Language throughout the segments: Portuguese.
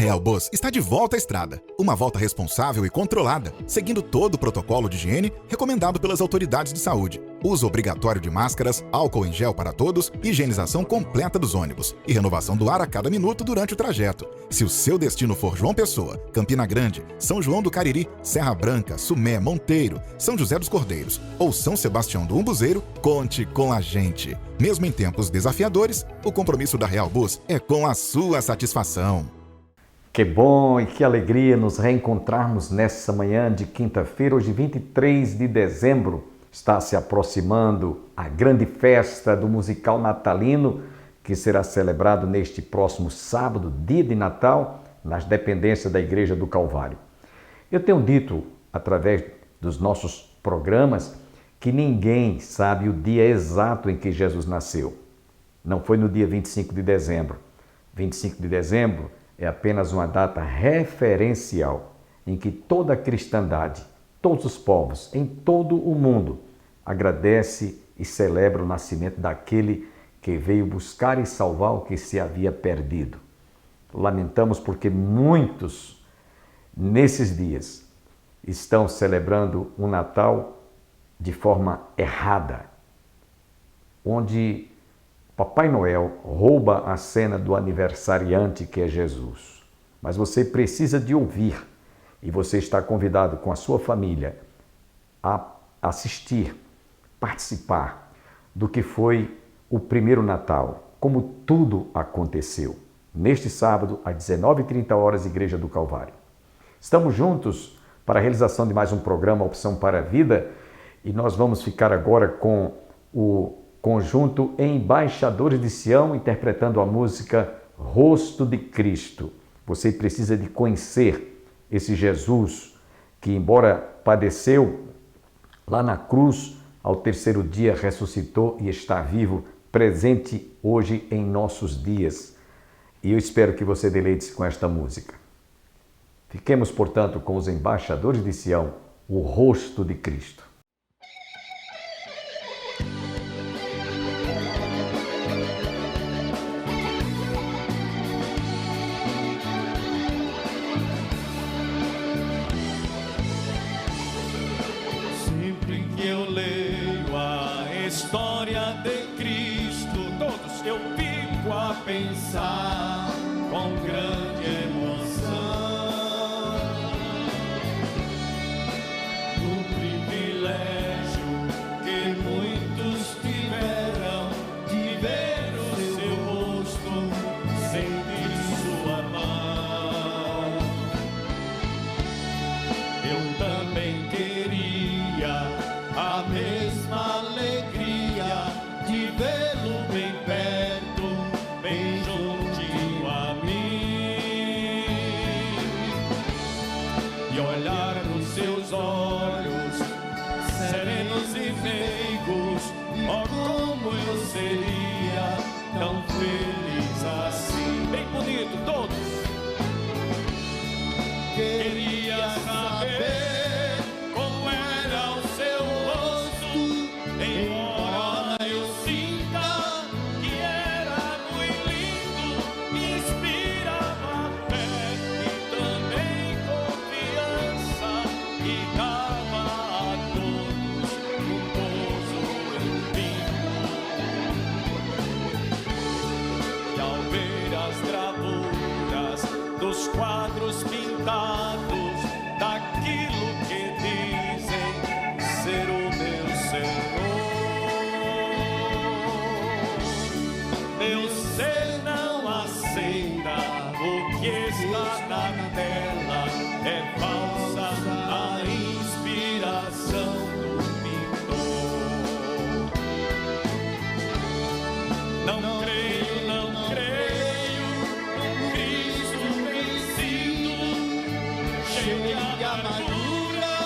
Real Bus está de volta à estrada. Uma volta responsável e controlada, seguindo todo o protocolo de higiene recomendado pelas autoridades de saúde. Uso obrigatório de máscaras, álcool em gel para todos, higienização completa dos ônibus e renovação do ar a cada minuto durante o trajeto. Se o seu destino for João Pessoa, Campina Grande, São João do Cariri, Serra Branca, Sumé, Monteiro, São José dos Cordeiros ou São Sebastião do Umbuzeiro, conte com a gente. Mesmo em tempos desafiadores, o compromisso da Real Bus é com a sua satisfação. Que bom e que alegria nos reencontrarmos nessa manhã de quinta-feira, hoje 23 de dezembro. Está se aproximando a grande festa do musical natalino, que será celebrado neste próximo sábado, dia de Natal, nas dependências da Igreja do Calvário. Eu tenho dito, através dos nossos programas, que ninguém sabe o dia exato em que Jesus nasceu. Não foi no dia 25 de dezembro. 25 de dezembro é apenas uma data referencial em que toda a cristandade, todos os povos, em todo o mundo, agradece e celebra o nascimento daquele que veio buscar e salvar o que se havia perdido. Lamentamos porque muitos, nesses dias, estão celebrando o Natal de forma errada, onde Papai Noel rouba a cena do aniversariante que é Jesus. Mas você precisa de ouvir e você está convidado com a sua família a assistir, participar do que foi o primeiro Natal, como tudo aconteceu. Neste sábado, às 19h30, Igreja do Calvário. Estamos juntos para a realização de mais um programa Opção para a Vida e nós vamos ficar agora com o conjunto Embaixadores de Sião, interpretando a música Rosto de Cristo. Você precisa de conhecer esse Jesus que, embora padeceu lá na cruz, ao terceiro dia ressuscitou e está vivo, presente hoje em nossos dias. E eu espero que você deleite-se com esta música. Fiquemos, portanto, com os Embaixadores de Sião, o Rosto de Cristo. História de Cristo, todos eu fico a pensar com grande emoção no privilégio que muitos tiveram de ver o seu rosto, sentir sua mão. Eu também queria a mesma alegria de vê-lo bem perto, bem juntinho a mim, e olhar nos seus olhos serenos e meigos. Oh, como eu seria tão feliz assim. Bem bonito, todos. Queria saber como era o seu rosto, embora eu sinta que era muito lindo, me inspirava fé e também confiança, e dava a todos um gozo infinito. E ao ver as gravuras dos quadros pintados daquilo que dizem ser o meu Senhor, meu ser não aceita o que está na tela, é falsa a inspiração do pintor. Não creio num Cristo vencido, cheio de amarguras,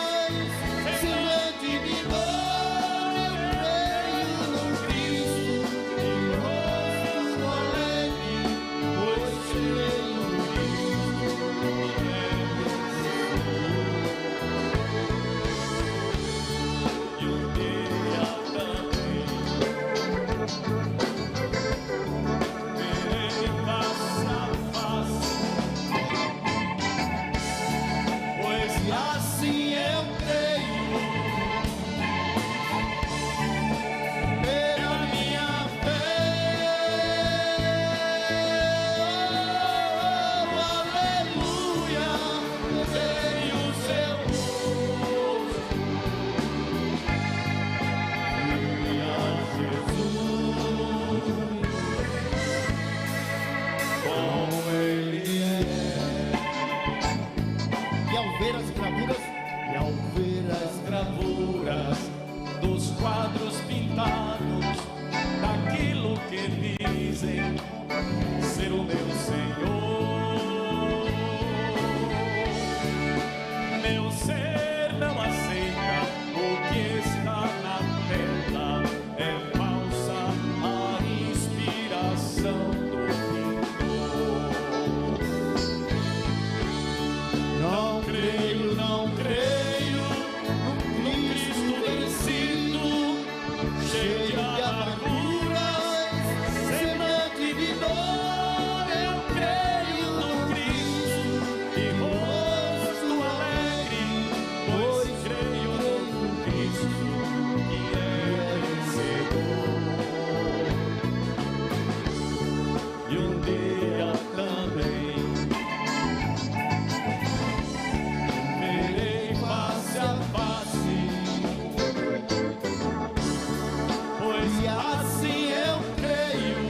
semblante de dor. Eu creio num Cristo de rosto alegre, pois serei um Cristo. E um dia também verei face a face E ao ver as gravuras dos quadros pintados, daquilo que dizem ser o meu Senhor, meu ser não aceita o que está na tela, é falsa a inspiração do pintor. Não creio, não creio no Cristo vencido, cheio de amarguras, semblante de dor. Eu creio no Cristo e rosto alegre, pois creio no Cristo que é vencedor. E um dia também verei face a face, pois assim eu creio,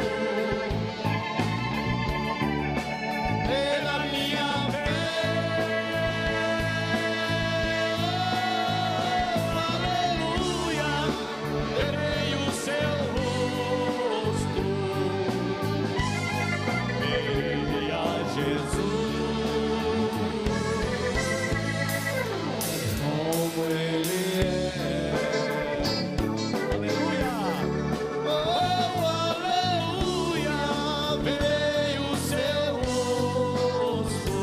pela minha fé. Aleluia, verei o seu rosto, verei a Jesus. Como Ele é. Aleluia. Oh, aleluia. Verei o seu rosto,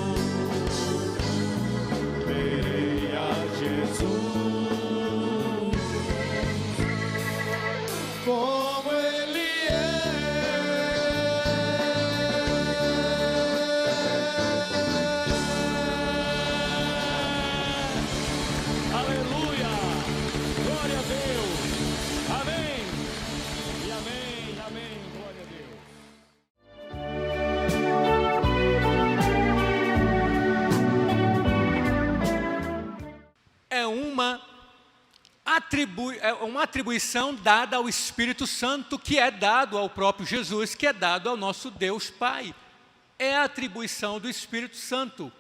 verei a Jesus. Como Ele é. Aleluia! Glória a Deus! Amém! E amém, amém, glória a Deus! É uma atribuição dada ao Espírito Santo, que é dado ao próprio Jesus, que é dado ao nosso Deus Pai. É a atribuição do Espírito Santo.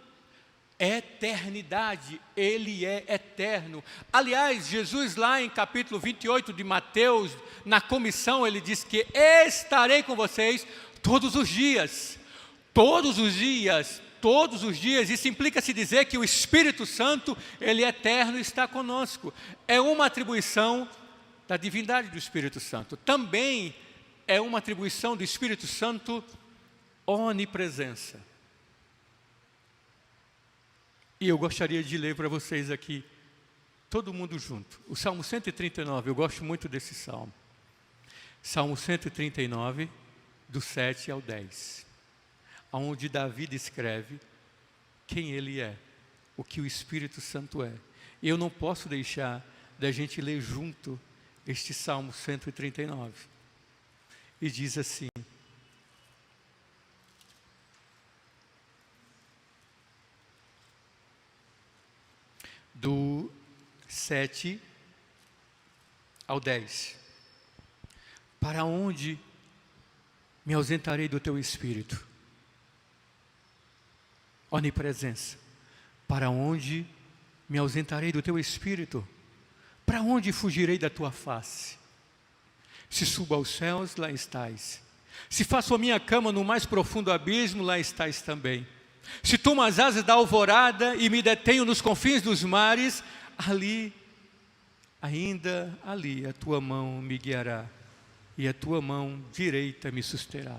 Eternidade, Ele é eterno. Aliás, Jesus lá em capítulo 28 de Mateus, na comissão, Ele diz que estarei com vocês todos os dias. Todos os dias, todos os dias. Isso implica-se dizer que o Espírito Santo, Ele é eterno e está conosco. É uma atribuição da divindade do Espírito Santo. Também é uma atribuição do Espírito Santo onipresença. E eu gostaria de ler para vocês aqui, todo mundo junto, o Salmo 139, eu gosto muito desse Salmo. Salmo 139, do 7 ao 10, onde Davi descreve quem ele é, o que o Espírito Santo é. E eu não posso deixar da gente ler junto este Salmo 139. E diz assim: do 7 ao 10. Para onde me ausentarei do teu Espírito? Onipresença. Para onde me ausentarei do teu Espírito? Para onde fugirei da tua face? Se subo aos céus, lá estás. Se faço a minha cama no mais profundo abismo, lá estás também. Se tomo as asas da alvorada e me detenho nos confins dos mares, ali, ainda ali, a tua mão me guiará e a tua mão direita me susterá.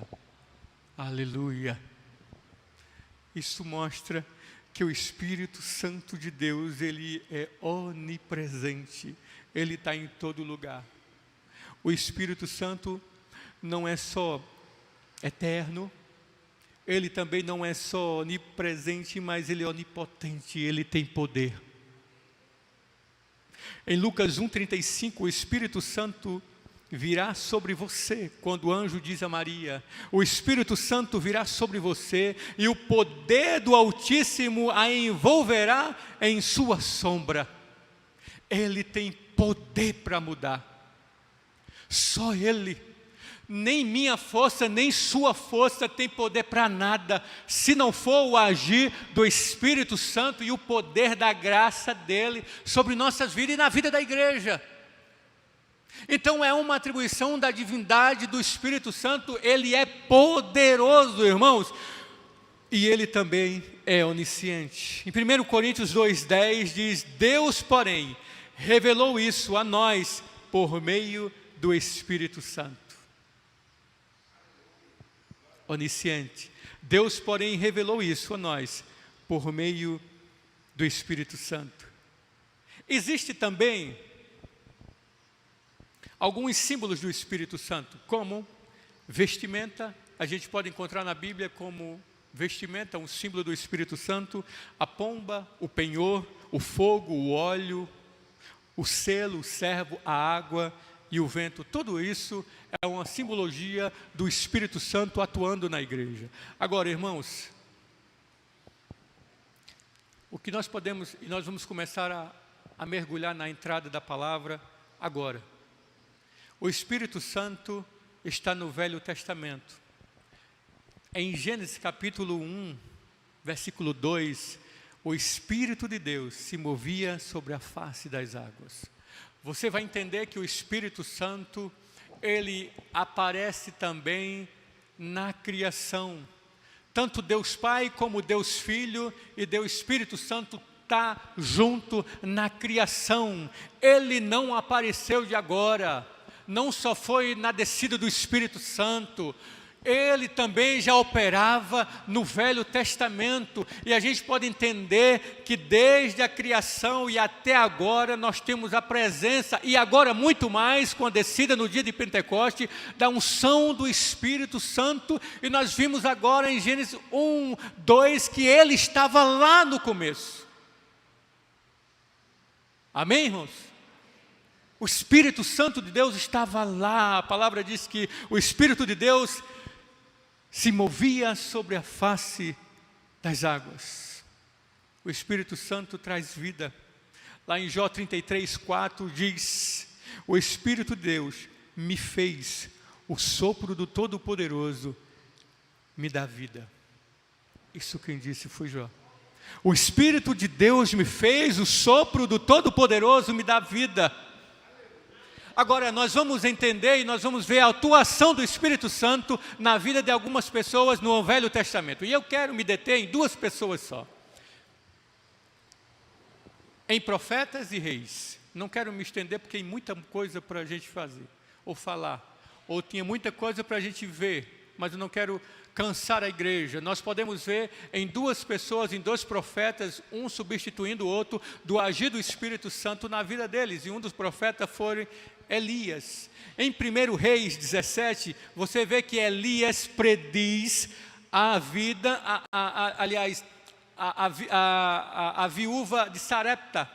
Aleluia! Isso mostra que o Espírito Santo de Deus, Ele é onipresente, Ele está em todo lugar. O Espírito Santo não é só eterno, Ele também não é só onipresente, mas Ele é onipotente, Ele tem poder. Em Lucas 1,35, o Espírito Santo virá sobre você, quando o anjo diz a Maria, o Espírito Santo virá sobre você, e o poder do Altíssimo a envolverá em sua sombra. Ele tem poder para mudar. Só Ele. Nem minha força, nem sua força tem poder para nada, se não for o agir do Espírito Santo e o poder da graça dele sobre nossas vidas e na vida da igreja. Então é uma atribuição da divindade do Espírito Santo, ele é poderoso, irmãos, e ele também é onisciente. Em 1 Coríntios 2,10 diz: Deus, porém, revelou isso a nós por meio do Espírito Santo. Onisciente. Deus, porém, revelou isso a nós por meio do Espírito Santo. Existe também alguns símbolos do Espírito Santo, como vestimenta. A gente pode encontrar na Bíblia como vestimenta, um símbolo do Espírito Santo, a pomba, o penhor, o fogo, o óleo, o selo, o servo, a água e o vento. Tudo isso é uma simbologia do Espírito Santo atuando na igreja. Agora, irmãos, o que nós podemos, e nós vamos começar a mergulhar na entrada da palavra agora. O Espírito Santo está no Velho Testamento. Em Gênesis capítulo 1, versículo 2, o Espírito de Deus se movia sobre a face das águas. Você vai entender que o Espírito Santo, ele aparece também na criação. Tanto Deus Pai como Deus Filho e Deus Espírito Santo está junto na criação. Ele não apareceu de agora, não só foi na descida do Espírito Santo, ele também já operava no Velho Testamento, e a gente pode entender que desde a criação e até agora nós temos a presença, e agora muito mais com a descida no dia de Pentecoste, da unção do Espírito Santo, e nós vimos agora em Gênesis 1, 2, que ele estava lá no começo. Amém, irmãos? O Espírito Santo de Deus estava lá. A palavra diz que o Espírito de Deus se movia sobre a face das águas. O Espírito Santo traz vida. Lá em Jó 33:4 diz: o Espírito de Deus me fez, o sopro do Todo-Poderoso me dá vida. Isso quem disse foi Jó. O Espírito de Deus me fez, o sopro do Todo-Poderoso me dá vida. Agora, nós vamos entender e nós vamos ver a atuação do Espírito Santo na vida de algumas pessoas no Velho Testamento. E eu quero me deter em duas pessoas só. Em profetas e reis. Não quero me estender porque tem muita coisa para a gente fazer, ou falar, ou tinha muita coisa para a gente ver, mas eu não quero cansar a igreja. Nós podemos ver em duas pessoas, em dois profetas, um substituindo o outro, do agir do Espírito Santo na vida deles. E um dos profetas foi Elias. Em 1 Reis 17, você vê que Elias prediz a vida, a viúva de Sarepta.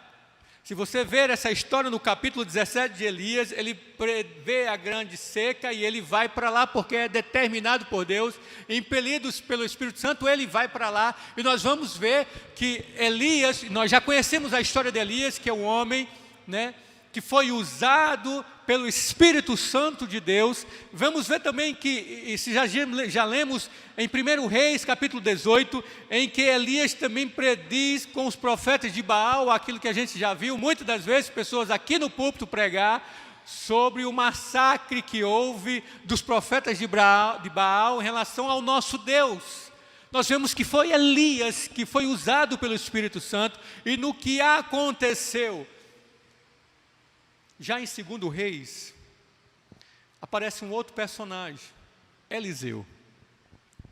Se você ver essa história no capítulo 17 de Elias, ele prevê a grande seca e ele vai para lá porque é determinado por Deus, impelidos pelo Espírito Santo, ele vai para lá. E nós vamos ver que Elias, nós já conhecemos a história de Elias, que é um homem, né, que foi usado pelo Espírito Santo de Deus. Vamos ver também que, se já lemos em 1 Reis, capítulo 18, em que Elias também prediz com os profetas de Baal, aquilo que a gente já viu, muitas das vezes, pessoas aqui no púlpito pregar, sobre o massacre que houve dos profetas de Baal em relação ao nosso Deus. Nós vemos que foi Elias que foi usado pelo Espírito Santo, e no que aconteceu, já em 2 Reis, aparece um outro personagem, Eliseu,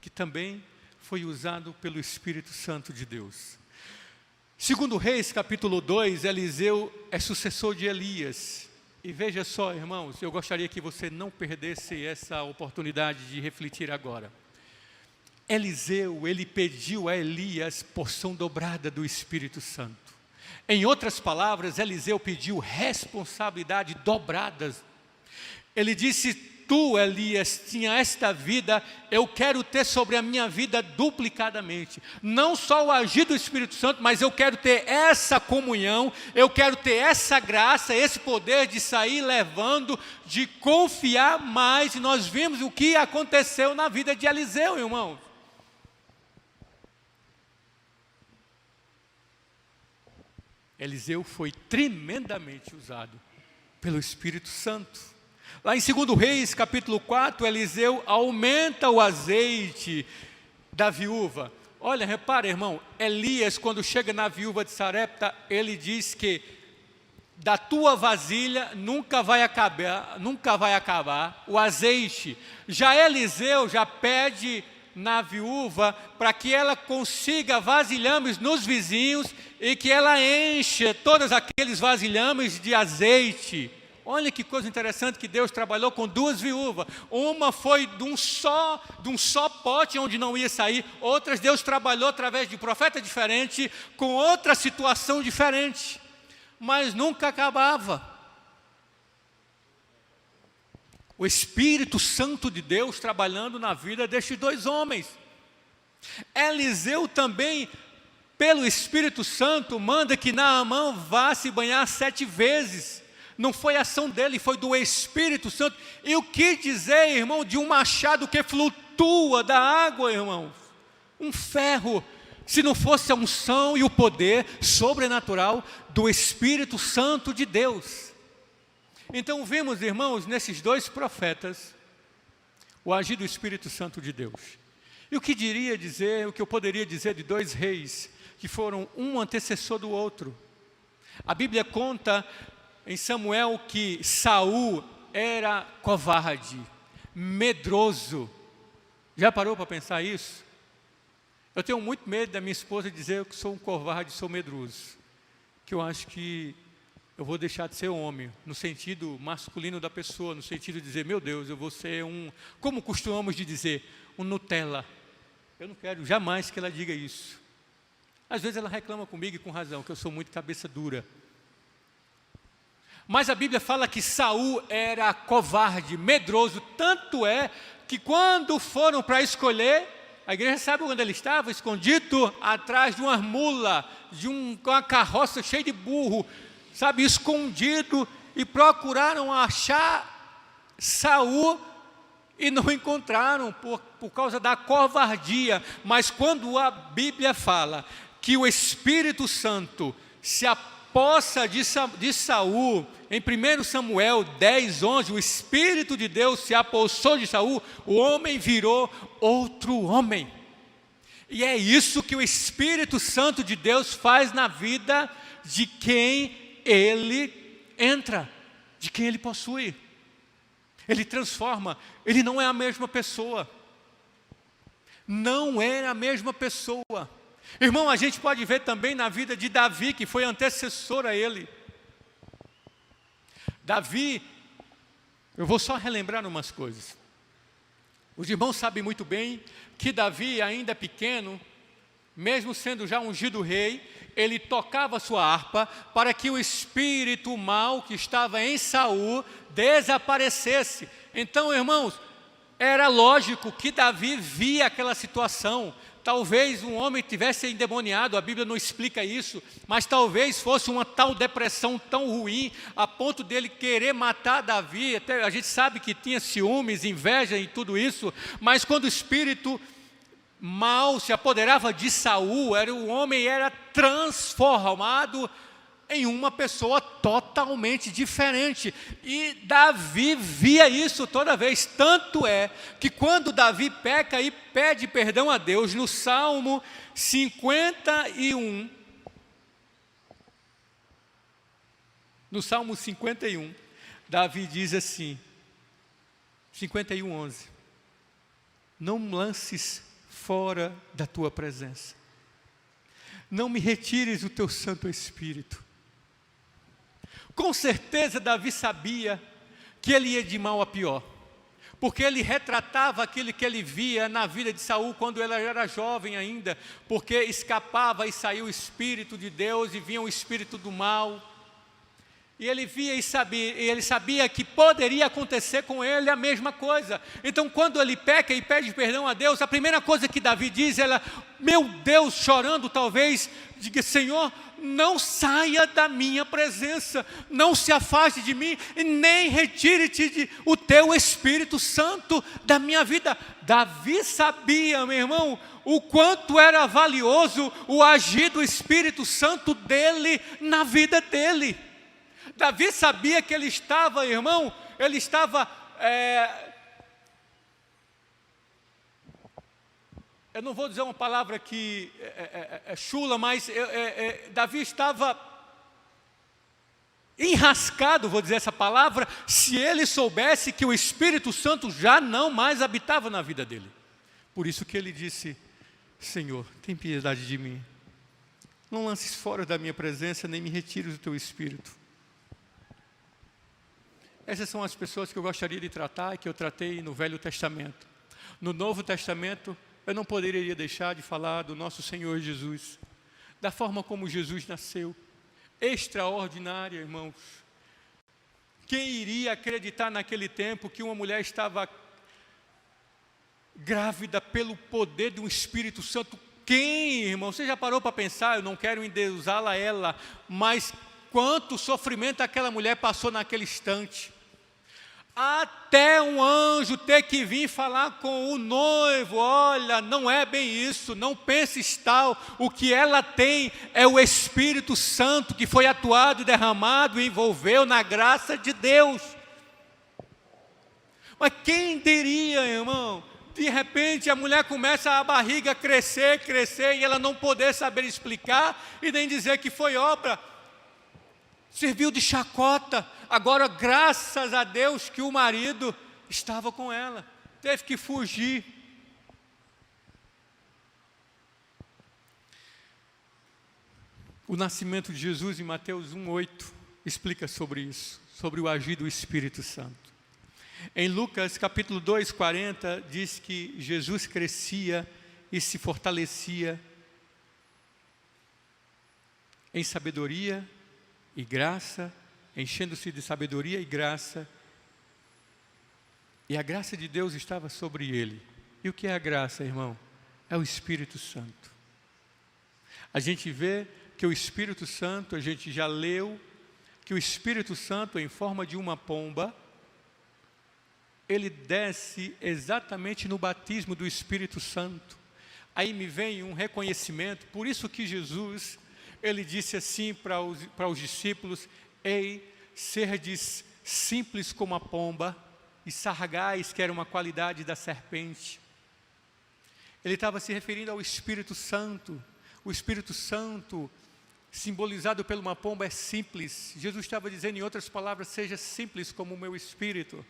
que também foi usado pelo Espírito Santo de Deus. 2 Reis, capítulo 2, Eliseu é sucessor de Elias. E veja só, irmãos, eu gostaria que você não perdesse essa oportunidade de refletir agora. Eliseu, ele pediu a Elias porção dobrada do Espírito Santo. Em outras palavras, Eliseu pediu responsabilidade dobrada. Ele disse: tu, Elias, tinha esta vida, eu quero ter sobre a minha vida duplicadamente. Não só o agir do Espírito Santo, mas eu quero ter essa comunhão, eu quero ter essa graça, esse poder de sair levando, de confiar mais. E nós vimos o que aconteceu na vida de Eliseu, irmão. Eliseu foi tremendamente usado pelo Espírito Santo. Lá em 2 Reis, capítulo 4, Eliseu aumenta o azeite da viúva. Olha, repara, irmão, Elias, quando chega na viúva de Sarepta, ele diz que da tua vasilha nunca vai acabar o azeite. Já Eliseu já pede na viúva para que ela consiga vasilhames nos vizinhos e que ela encha todos aqueles vasilhames de azeite. Olha que coisa interessante que Deus trabalhou com duas viúvas. Uma foi de um só pote onde não ia sair. Outras Deus trabalhou através de um profeta diferente, com outra situação diferente. Mas nunca acabava. O Espírito Santo de Deus trabalhando na vida destes dois homens. Eliseu também, pelo Espírito Santo, manda que Naamã vá se banhar 7 vezes. Não foi ação dele, foi do Espírito Santo. E o que dizer, irmão, de um machado que flutua da água, irmãos? Um ferro, se não fosse a unção e o poder sobrenatural do Espírito Santo de Deus. Então vimos, irmãos, nesses dois profetas, o agir do Espírito Santo de Deus. E o que eu poderia dizer de 2 reis, que foram um antecessor do outro? A Bíblia conta em Samuel que Saul era covarde, medroso. Já parou para pensar isso? Eu tenho muito medo da minha esposa dizer que sou um covarde, sou medroso. Que eu acho que eu vou deixar de ser homem, no sentido masculino da pessoa, no sentido de dizer, meu Deus, eu vou ser como costumamos de dizer, um Nutella. Eu não quero jamais que ela diga isso. Às vezes ela reclama comigo e com razão, que eu sou muito cabeça dura. Mas a Bíblia fala que Saul era covarde, medroso, tanto é que quando foram para escolher, a igreja sabe onde ele estava? Escondido atrás de uma mula, com uma carroça cheia de burro, sabe, escondido, e procuraram achar Saul e não encontraram por causa da covardia. Mas quando a Bíblia fala que o Espírito Santo se apossa de Saul, em 1 Samuel 10, 11, o Espírito de Deus se apossou de Saul, o homem virou outro homem. E é isso que o Espírito Santo de Deus faz na vida de quem ele entra, de quem ele possui. Ele transforma, ele não é a mesma pessoa. Não é a mesma pessoa. Irmão, a gente pode ver também na vida de Davi, que foi antecessor a ele. Davi, eu vou só relembrar umas coisas. Os irmãos sabem muito bem que Davi, ainda pequeno, mesmo sendo já ungido rei, ele tocava sua harpa para que o espírito mau que estava em Saul desaparecesse. Então, irmãos, era lógico que Davi via aquela situação. Talvez um homem tivesse endemoniado, a Bíblia não explica isso, mas talvez fosse uma tal depressão tão ruim, a ponto dele querer matar Davi. Até a gente sabe que tinha ciúmes, inveja e tudo isso, mas quando o espírito mau se apoderava de Saul, o homem era transformado em uma pessoa totalmente diferente. E Davi via isso toda vez. Tanto é que quando Davi peca e pede perdão a Deus, no Salmo 51, Davi diz assim, 51, 11, não me lances fora da tua presença, não me retires o teu Santo Espírito. Com certeza Davi sabia que ele ia de mal a pior, porque ele retratava aquilo que ele via na vida de Saul quando ele era jovem ainda, porque escapava e saía o Espírito de Deus e vinha o Espírito do mal. E ele via e ele sabia que poderia acontecer com ele a mesma coisa. Então, quando ele peca e pede perdão a Deus, a primeira coisa que Davi diz, meu Deus, chorando talvez, diga: Senhor, não saia da minha presença, não se afaste de mim, e nem retire-te o teu Espírito Santo da minha vida. Davi sabia, meu irmão, o quanto era valioso o agir do Espírito Santo dele na vida dele. Davi sabia que ele estava, irmão, eu não vou dizer uma palavra que é chula, mas Davi estava enrascado, vou dizer essa palavra, se ele soubesse que o Espírito Santo já não mais habitava na vida dele. Por isso que ele disse: Senhor, tem piedade de mim, não lances fora da minha presença, nem me retires o teu Espírito. Essas são as pessoas que eu gostaria de tratar e que eu tratei no Velho Testamento. No Novo Testamento, eu não poderia deixar de falar do nosso Senhor Jesus, da forma como Jesus nasceu, extraordinária, irmãos. Quem iria acreditar naquele tempo que uma mulher estava grávida pelo poder de um Espírito Santo? Quem, irmão? Você já parou para pensar? Eu não quero endeusá-la ela, mas quanto sofrimento aquela mulher passou naquele instante. Até um anjo ter que vir falar com o noivo: olha, não é bem isso, não penses tal, o que ela tem é o Espírito Santo que foi atuado, derramado e envolveu na graça de Deus. Mas quem diria, irmão, de repente a mulher começa a barriga crescer, e ela não poder saber explicar e nem dizer que foi obra, serviu de chacota. Agora, graças a Deus que o marido estava com ela, teve que fugir. O nascimento de Jesus em Mateus 1:8 explica sobre isso, sobre o agir do Espírito Santo. Em Lucas capítulo 2:40 diz que Jesus crescia e se fortalecia em sabedoria e graça, enchendo-se de sabedoria e graça, e a graça de Deus estava sobre ele. E o que é a graça, irmão? É o Espírito Santo. A gente vê que o Espírito Santo, a gente já leu, que o Espírito Santo, em forma de uma pomba, ele desce exatamente no batismo do Espírito Santo. Aí me vem um reconhecimento, por isso que Jesus, ele disse assim para os discípulos: ei, serdes simples como a pomba, e sargais, que era uma qualidade da serpente. Ele estava se referindo ao Espírito Santo. O Espírito Santo, simbolizado por uma pomba, é simples. Jesus estava dizendo, em outras palavras: seja simples como o meu Espírito.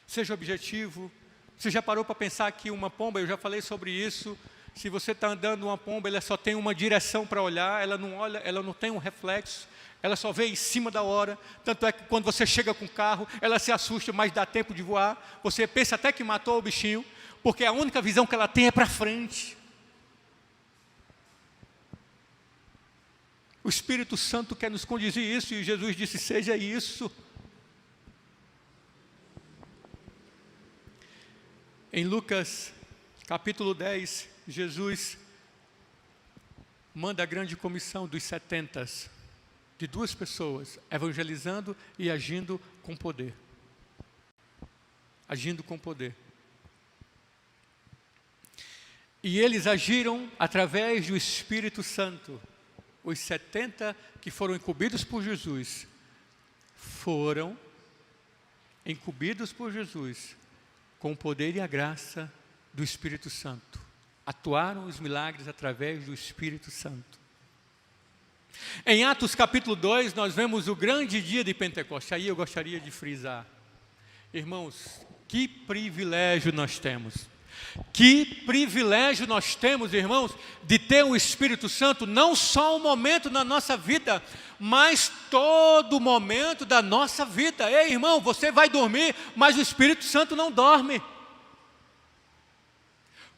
Seja objetivo. Você já parou para pensar que uma pomba, eu já falei sobre isso, se você está andando uma pomba, ela só tem uma direção para olhar, ela não olha, ela não tem um reflexo, ela só vê em cima da hora. Tanto é que quando você chega com o carro, ela se assusta, mas dá tempo de voar. Você pensa até que matou o bichinho, porque a única visão que ela tem é para frente. O Espírito Santo quer nos conduzir isso, e Jesus disse: seja isso. Em Lucas capítulo 10, Jesus manda a grande comissão dos 70, de 2 pessoas, evangelizando e agindo com poder. Agindo com poder. E eles agiram através do Espírito Santo. Os 70 que foram incumbidos por Jesus, foram incumbidos por Jesus, com o poder e a graça do Espírito Santo. Atuaram os milagres através do Espírito Santo. Em Atos capítulo 2, nós vemos o grande dia de Pentecostes. Aí eu gostaria de frisar. Irmãos, que privilégio nós temos. Que privilégio nós temos, irmãos, de ter o Espírito Santo, não só um momento na nossa vida, mas todo momento da nossa vida. Ei, irmão, você vai dormir, mas o Espírito Santo não dorme.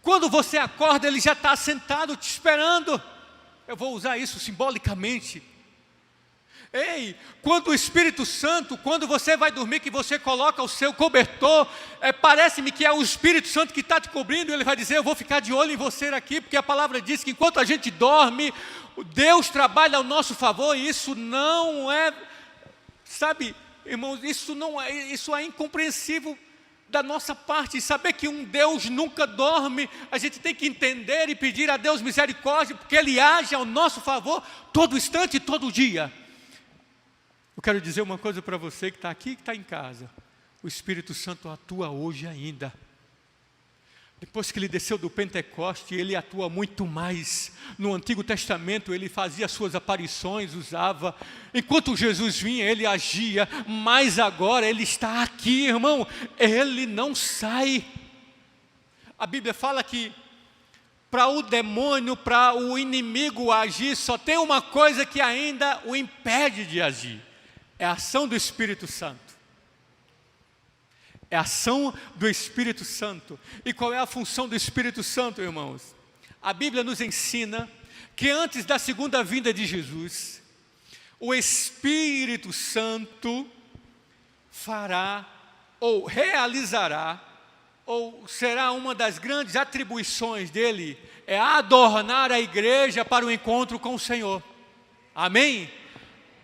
Quando você acorda, ele já está sentado te esperando. Eu vou usar isso simbolicamente. Ei, quando o Espírito Santo, quando você vai dormir, que você coloca o seu cobertor, parece-me que é o Espírito Santo que está te cobrindo, ele vai dizer, eu vou ficar de olho em você aqui, porque a palavra diz que enquanto a gente dorme, Deus trabalha ao nosso favor, e isso não é, sabe, irmãos, isso é incompreensível da nossa parte. Saber que um Deus nunca dorme, a gente tem que entender e pedir a Deus misericórdia, porque Ele age ao nosso favor todo instante e todo dia. Eu quero dizer uma coisa para você que está aqui e que está em casa. O Espírito Santo atua hoje ainda. Depois que Ele desceu do Pentecoste, Ele atua muito mais. No Antigo Testamento, Ele fazia suas aparições, usava. Enquanto Jesus vinha, Ele agia. Mas agora, Ele está aqui, irmão. Ele não sai. A Bíblia fala que para o demônio, para o inimigo agir, só tem uma coisa que ainda o impede de agir. É a ação do Espírito Santo. É a ação do Espírito Santo. E qual é a função do Espírito Santo, irmãos? A Bíblia nos ensina que antes da segunda vinda de Jesus, o Espírito Santo fará, ou realizará, ou será uma das grandes atribuições dele, é adornar a igreja para o encontro com o Senhor. Amém?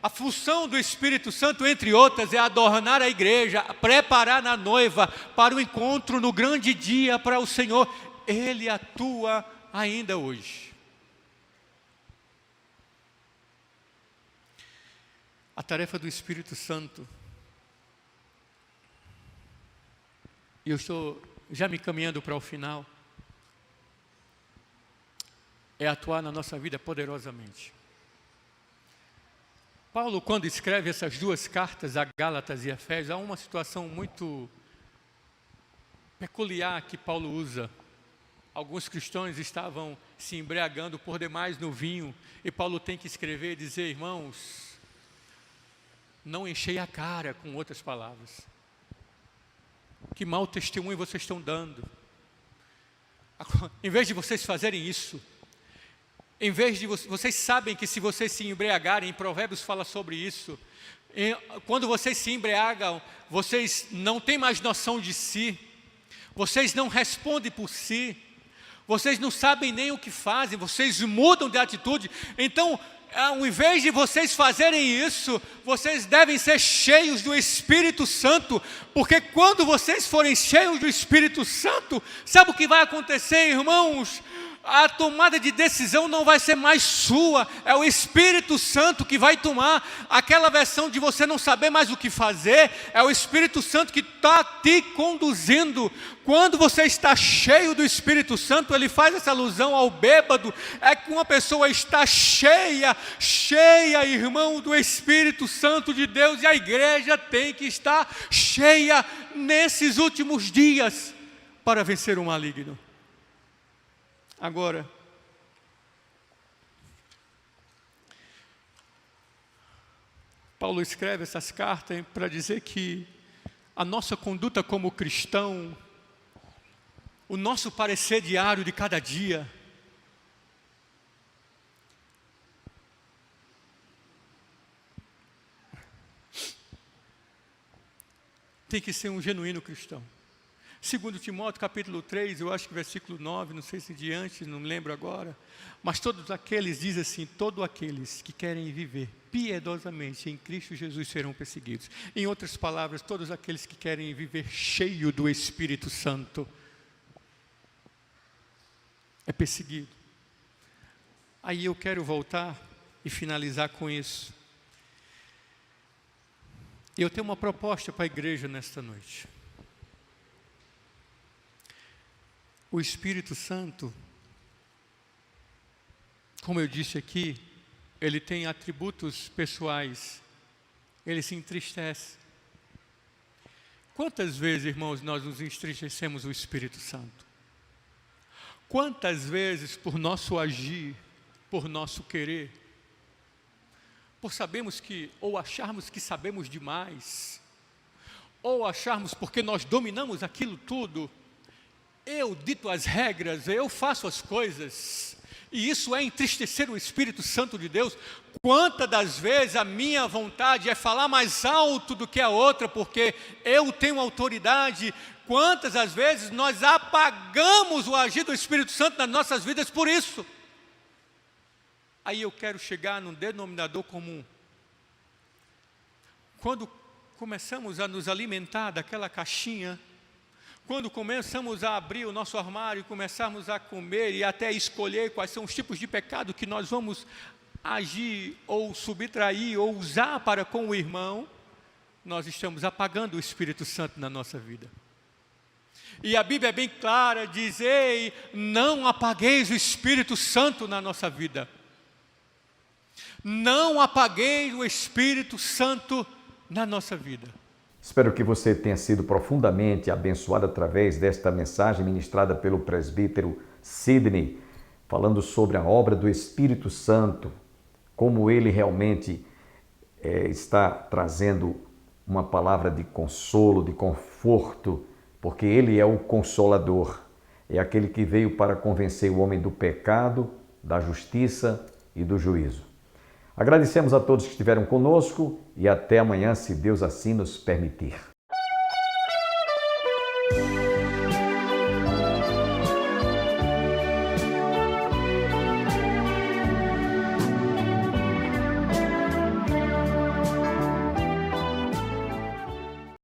A função do Espírito Santo, entre outras, é adornar a igreja, preparar a noiva para o encontro no grande dia para o Senhor. Ele atua ainda hoje. A tarefa do Espírito Santo, e eu estou já me caminhando para o final, é atuar na nossa vida poderosamente. Paulo, quando escreve essas duas cartas, a Gálatas e a Efésios, há uma situação muito peculiar que Paulo usa. Alguns cristãos estavam se embriagando por demais no vinho, e Paulo tem que escrever e dizer, irmãos, não enchei a cara, com outras palavras. Que mau testemunho vocês estão dando. Em vez de vocês fazerem isso, em vez de vocês sabem que se vocês se embriagarem, em Provérbios fala sobre isso, quando vocês se embriagam, vocês não têm mais noção de si, vocês não respondem por si, vocês não sabem nem o que fazem, vocês mudam de atitude. Então, ao invés de vocês fazerem isso, vocês devem ser cheios do Espírito Santo, porque quando vocês forem cheios do Espírito Santo, sabe o que vai acontecer, irmãos? A tomada de decisão não vai ser mais sua, é o Espírito Santo que vai tomar. Aquela versão de você não saber mais o que fazer, é o Espírito Santo que está te conduzindo. Quando você está cheio do Espírito Santo, ele faz essa alusão ao bêbado, é que uma pessoa está cheia, irmão, do Espírito Santo de Deus, e a igreja tem que estar cheia nesses últimos dias para vencer o maligno. Agora, Paulo escreve essas cartas para dizer que a nossa conduta como cristão, o nosso parecer diário de cada dia, tem que ser um genuíno cristão. 2 Timóteo capítulo 3, eu acho que versículo 9, não sei se diante, não me lembro agora. Mas todos aqueles, diz assim, todos aqueles que querem viver piedosamente em Cristo Jesus serão perseguidos. Em outras palavras, todos aqueles que querem viver cheio do Espírito Santo é perseguido. Aí eu quero voltar e finalizar com isso. Eu tenho uma proposta para a igreja nesta noite. O Espírito Santo, como eu disse aqui, ele tem atributos pessoais, ele se entristece. Quantas vezes, irmãos, nós nos entristecemos o Espírito Santo? Quantas vezes, por nosso agir, por nosso querer, por sabermos que, ou acharmos que sabemos demais, ou acharmos porque nós dominamos aquilo tudo, eu dito as regras, eu faço as coisas, E isso é entristecer o Espírito Santo de Deus. Quantas das vezes a minha vontade é falar mais alto do que a outra, porque eu tenho autoridade. Quantas das vezes nós apagamos o agir do Espírito Santo nas nossas vidas por isso. Aí eu quero chegar num denominador comum. Quando começamos a nos alimentar daquela caixinha, quando começamos a abrir o nosso armário, começamos a comer e até escolher quais são os tipos de pecado que nós vamos agir ou subtrair ou usar para com o irmão, nós estamos apagando o Espírito Santo na nossa vida. E a Bíblia é bem clara, diz: ei, não apagueis o Espírito Santo na nossa vida. Não apagueis o Espírito Santo na nossa vida. Espero que você tenha sido profundamente abençoado através desta mensagem ministrada pelo presbítero Sidney, falando sobre a obra do Espírito Santo, como ele realmente está trazendo uma palavra de consolo, de conforto, porque ele é o Consolador, é aquele que veio para convencer o homem do pecado, da justiça e do juízo. Agradecemos a todos que estiveram conosco e até amanhã, se Deus assim nos permitir.